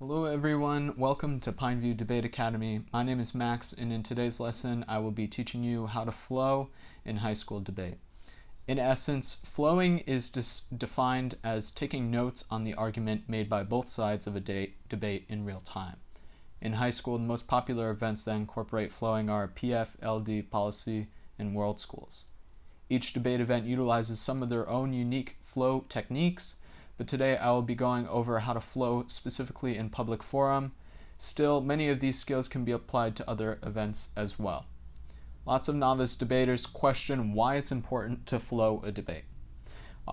Hello everyone, welcome to Pineview Debate Academy. My name is Max, and in today's lesson I will be teaching you how to flow in high school debate. In essence, flowing is defined as taking notes on the argument made by both sides of a debate in real time. In high school, the most popular events that incorporate flowing are PF, LD, policy, and world schools. Each debate event utilizes some of their own unique flow techniques, but today I will be going over how to flow specifically in public forum. Still, many of these skills can be applied to other events as well. Lots of novice debaters question why it's important to flow a debate.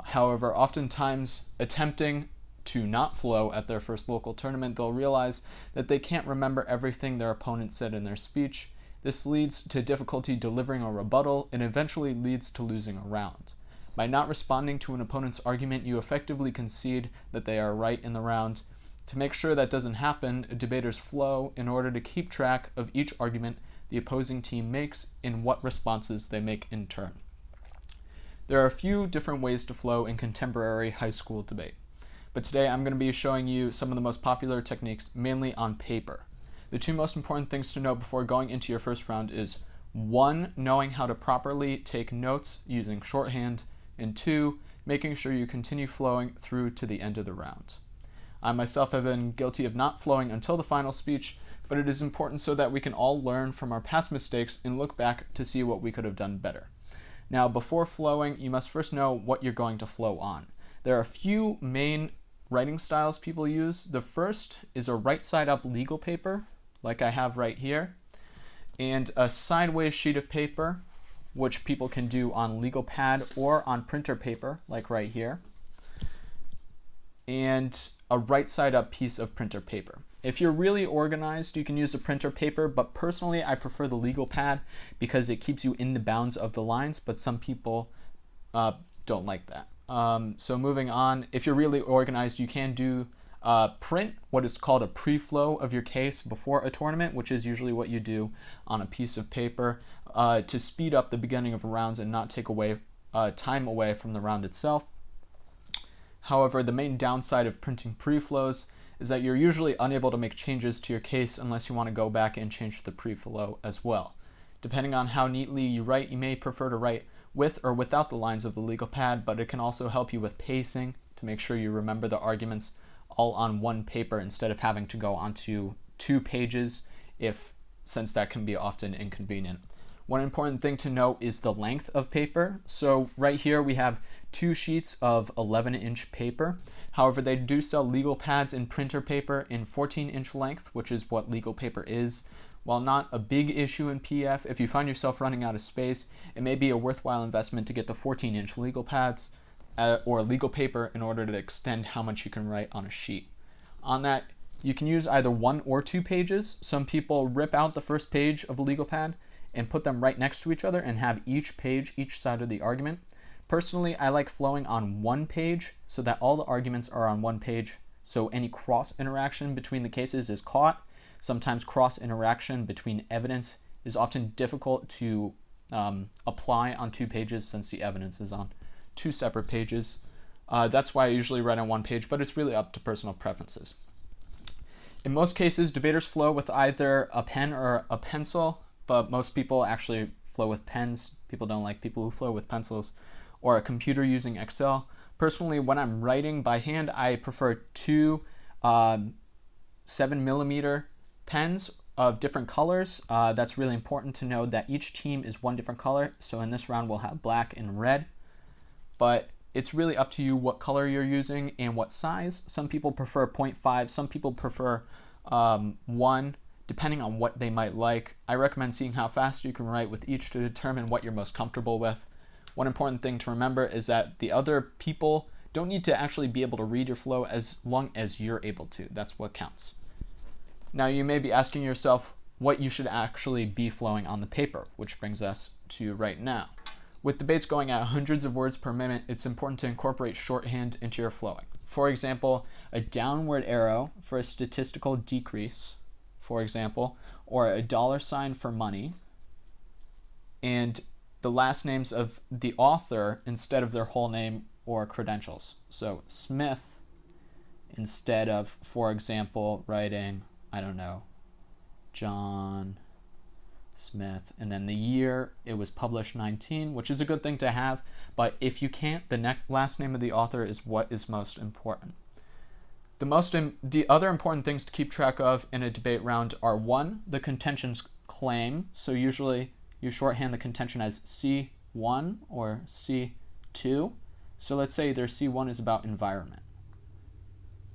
However, oftentimes attempting to not flow at their first local tournament, they'll realize that they can't remember everything their opponent said in their speech. This leads to difficulty delivering a rebuttal and eventually leads to losing a round. By not responding to an opponent's argument, you effectively concede that they are right in the round. To make sure that doesn't happen, debaters flow in order to keep track of each argument the opposing team makes and what responses they make in turn. There are a few different ways to flow in contemporary high school debate, but today I'm going to be showing you some of the most popular techniques, mainly on paper. The two most important things to know before going into your first round is 1. Knowing how to properly take notes using shorthand, and 2. Making sure you continue flowing through to the end of the round. I myself have been guilty of not flowing until the final speech, but it is important so that we can all learn from our past mistakes and look back to see what we could have done better. Now, before flowing, you must first know what you're going to flow on. There are a few main writing styles people use. The first is a right side up legal paper, like I have right here, and a sideways sheet of paper, which people can do on legal pad or on printer paper, like right here, and a right side up piece of printer paper. If you're really organized, you can use the printer paper, but personally I prefer the legal pad because it keeps you in the bounds of the lines, but some people don't like that. So moving on, if you're really organized, you can do print what is called a pre-flow of your case before a tournament, which is usually what you do on a piece of paper to speed up the beginning of rounds and not take time away from the round itself. However, the main downside of printing pre-flows is that you're usually unable to make changes to your case unless you want to go back and change the pre-flow as well. Depending on how neatly you write, you may prefer to write with or without the lines of the legal pad, but it can also help you with pacing to make sure you remember the arguments all on one paper instead of having to go onto 2 pages, since that can be often inconvenient. One important thing to note is the length of paper. So right here we have 2 sheets of 11-inch paper. However, they do sell legal pads in printer paper in 14-inch length, which is what legal paper is. While not a big issue in PF, if you find yourself running out of space, it may be a worthwhile investment to get the 14-inch legal pads or legal paper in order to extend how much you can write on a sheet. On that, you can use either 1 or 2 pages. Some people rip out the first page of a legal pad and put them right next to each other and have each page each side of the argument. Personally, I like flowing on 1 page so that all the arguments are on 1 page, so any cross interaction between the cases is caught. Sometimes cross interaction between evidence is often difficult to apply on 2 pages since the evidence is on 2 separate pages. That's why I usually write on 1 page, but it's really up to personal preferences. In most cases, debaters flow with either a pen or a pencil, but most people actually flow with pens. People don't like people who flow with pencils, or a computer using Excel. Personally, when I'm writing by hand, I prefer 2 7mm pens of different colors. That's really important to know that each team is 1 different color. So in this round, we'll have black and red. But it's really up to you what color you're using and what size. Some people prefer 0.5, some people prefer 1, depending on what they might like. I recommend seeing how fast you can write with each to determine what you're most comfortable with. One important thing to remember is that the other people don't need to actually be able to read your flow as long as you're able to. That's what counts. Now you may be asking yourself what you should actually be flowing on the paper, which brings us to right now. With debates going at hundreds of words per minute, it's important to incorporate shorthand into your flowing. For example, a downward arrow for a statistical decrease, for example, or a $ for money, and the last names of the author instead of their whole name or credentials. So Smith instead of, for example, writing, I don't know, John Smith, and then the year it was published 19, which is a good thing to have, but if you can't, the last name of the author is what is most important. The other important things to keep track of in a debate round are, 1, the contention's claim. So usually you shorthand the contention as C1 or C2. So let's say their C1 is about environment.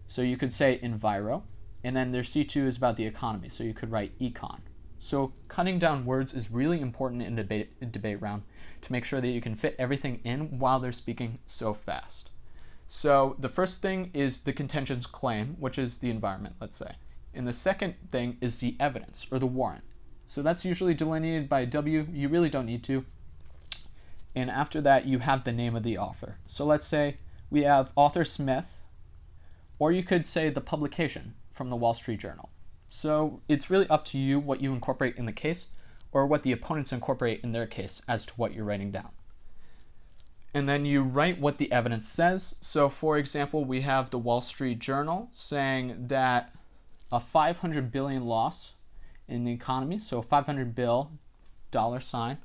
So you could say enviro, and then their C2 is about the economy. So you could write econ. So cutting down words is really important in a debate round to make sure that you can fit everything in while they're speaking so fast. So the first thing is the contention's claim, which is the environment, let's say. And the second thing is the evidence, or the warrant. So that's usually delineated by W. You really don't need to. And after that, you have the name of the author. So let's say we have author Smith, or you could say the publication from the Wall Street Journal. So it's really up to you what you incorporate in the case, or what the opponents incorporate in their case as to what you're writing down. And then you write what the evidence says. So for example, we have the Wall Street Journal saying that a 500 billion loss in the economy, so 500 bill $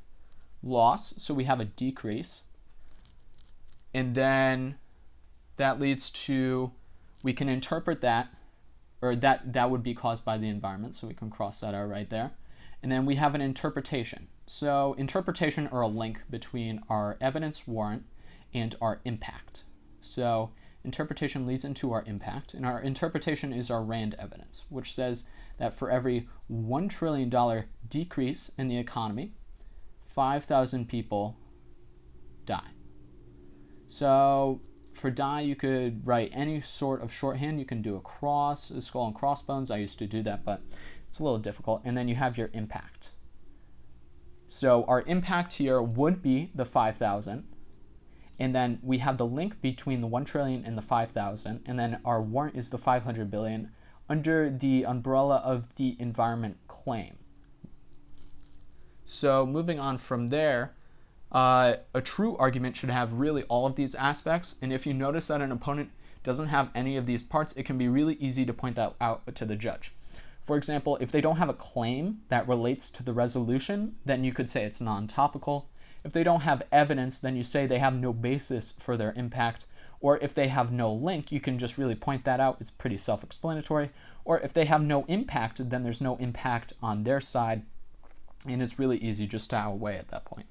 loss, so we have a decrease. And then that leads to, we can interpret that, or that would be caused by the environment, so we can cross that out right there. And then we have an interpretation. So interpretation or a link between our evidence warrant and our impact. So interpretation leads into our impact, and our interpretation is our RAND evidence, which says that for every $1 trillion decrease in the economy, 5,000 people die. So for die, you could write any sort of shorthand. You can do a skull and crossbones. I used to do that, but it's a little difficult. And then you have your impact. So our impact here would be the 5,000. And then we have the link between the 1 trillion and the 5,000. And then our warrant is the 500 billion under the umbrella of the environment claim. So moving on from there, a true argument should have really all of these aspects. And if you notice that an opponent doesn't have any of these parts, it can be really easy to point that out to the judge. For example, if they don't have a claim that relates to the resolution, then you could say it's non-topical. If they don't have evidence, then you say they have no basis for their impact. Or if they have no link, you can just really point that out. It's pretty self-explanatory. Or if they have no impact, then there's no impact on their side. And it's really easy just to have a way at that point.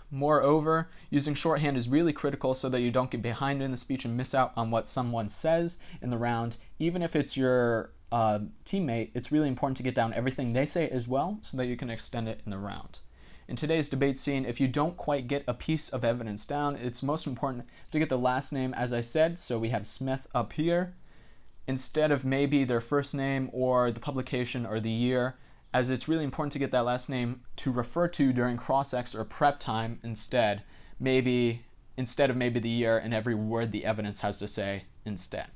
Moreover, using shorthand is really critical so that you don't get behind in the speech and miss out on what someone says in the round. Even if it's your teammate, it's really important to get down everything they say as well so that you can extend it in the round. In today's debate scene, if you don't quite get a piece of evidence down, it's most important to get the last name, as I said. So we have Smith up here, instead of maybe their first name or the publication or the year, as it's really important to get that last name to refer to during cross-ex or prep time instead of maybe the year and every word the evidence has to say instead.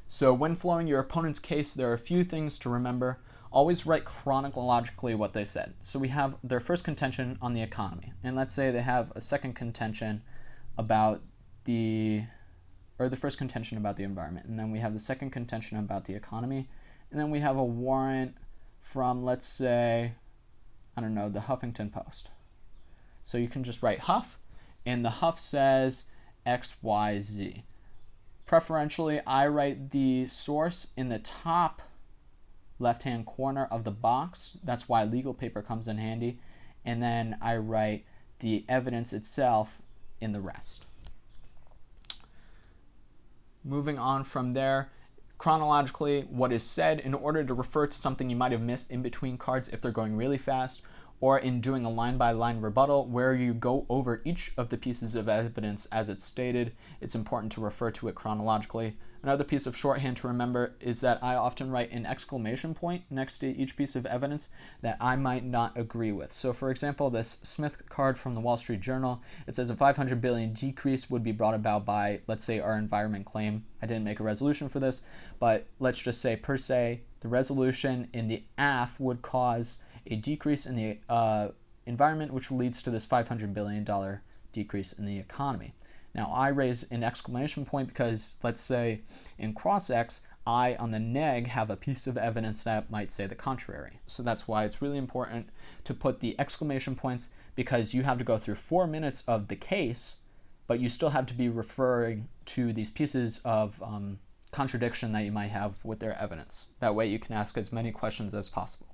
So when flowing your opponent's case, there are a few things to remember. Always write chronologically what they said. So we have their first contention on the economy, and let's say they have a second contention about the first contention about the environment, and then we have the second contention about the economy, and then we have a warrant from, let's say, I don't know, the Huffington Post. So you can just write Huff, and the Huff says XYZ. Preferentially, I write the source in the top left-hand corner of the box. That's why legal paper comes in handy. And then I write the evidence itself in the rest. Moving on from there, chronologically, what is said in order to refer to something you might have missed in between cards if they're going really fast, or in doing a line-by-line rebuttal where you go over each of the pieces of evidence as it's stated. It's important to refer to it chronologically. Another piece of shorthand to remember is that I often write an exclamation point next to each piece of evidence that I might not agree with. So for example, this Smith card from the Wall Street Journal, it says a 500 billion decrease would be brought about by, let's say, our environment claim. I didn't make a resolution for this, but let's just say per se, the resolution in the AF would cause a decrease in the environment, which leads to this $500 billion decrease in the economy. Now I raise an exclamation point because, let's say in cross X, I on the neg have a piece of evidence that might say the contrary. So that's why it's really important to put the exclamation points, because you have to go through 4 minutes of the case, but you still have to be referring to these pieces of contradiction that you might have with their evidence. That way you can ask as many questions as possible.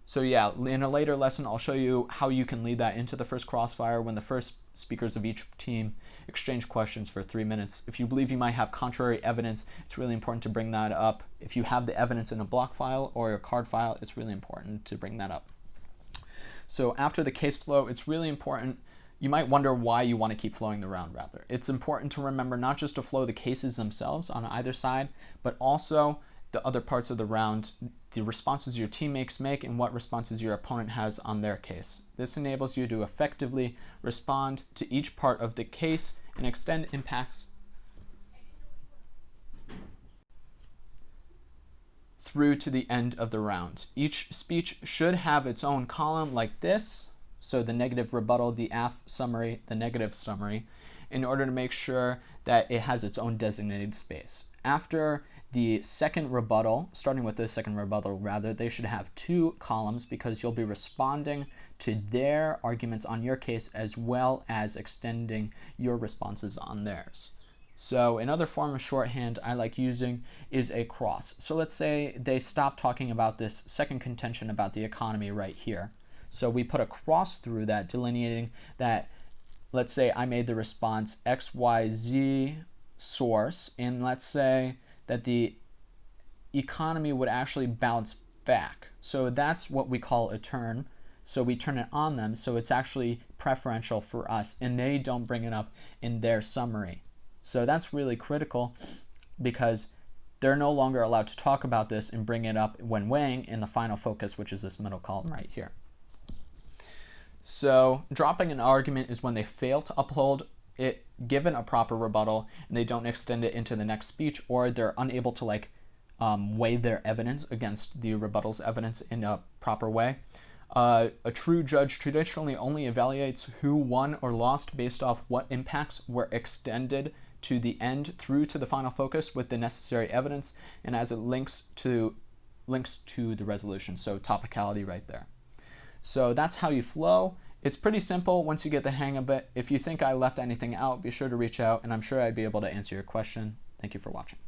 So yeah, in a later lesson, I'll show you how you can lead that into the first crossfire when the first speakers of each team exchange questions for 3 minutes. If you believe you might have contrary evidence, it's really important to bring that up. If you have the evidence in a block file or a card file, it's really important to bring that up. So after the case flow, it's really important. You might wonder why you want to keep flowing the round rather. It's important to remember not just to flow the cases themselves on either side, but also the other parts of the round, the responses your teammates make and what responses your opponent has on their case. This enables you to effectively respond to each part of the case and extend impacts through to the end of the round. Each speech should have its own column like this, so the negative rebuttal, the AF summary, the negative summary, in order to make sure that it has its own designated space. After the second rebuttal, starting with the second rebuttal rather, they should have 2 columns because you'll be responding to their arguments on your case as well as extending your responses on theirs. So another form of shorthand I like using is a cross. So let's say they stop talking about this second contention about the economy right here. So we put a cross through that, delineating that, let's say I made the response XYZ source, and let's say that the economy would actually bounce back. So that's what we call a turn. So we turn it on them, so it's actually preferential for us, and they don't bring it up in their summary. So that's really critical because they're no longer allowed to talk about this and bring it up when weighing in the final focus, which is this middle column right here. So dropping an argument is when they fail to uphold it given a proper rebuttal and they don't extend it into the next speech, or they're unable to weigh their evidence against the rebuttal's evidence in a proper way. A true judge traditionally only evaluates who won or lost based off what impacts were extended to the end through to the final focus with the necessary evidence and as it links to the resolution, so topicality right there. So that's how you flow. It's pretty simple once you get the hang of it. If you think I left anything out, be sure to reach out and I'm sure I'd be able to answer your question. Thank you for watching.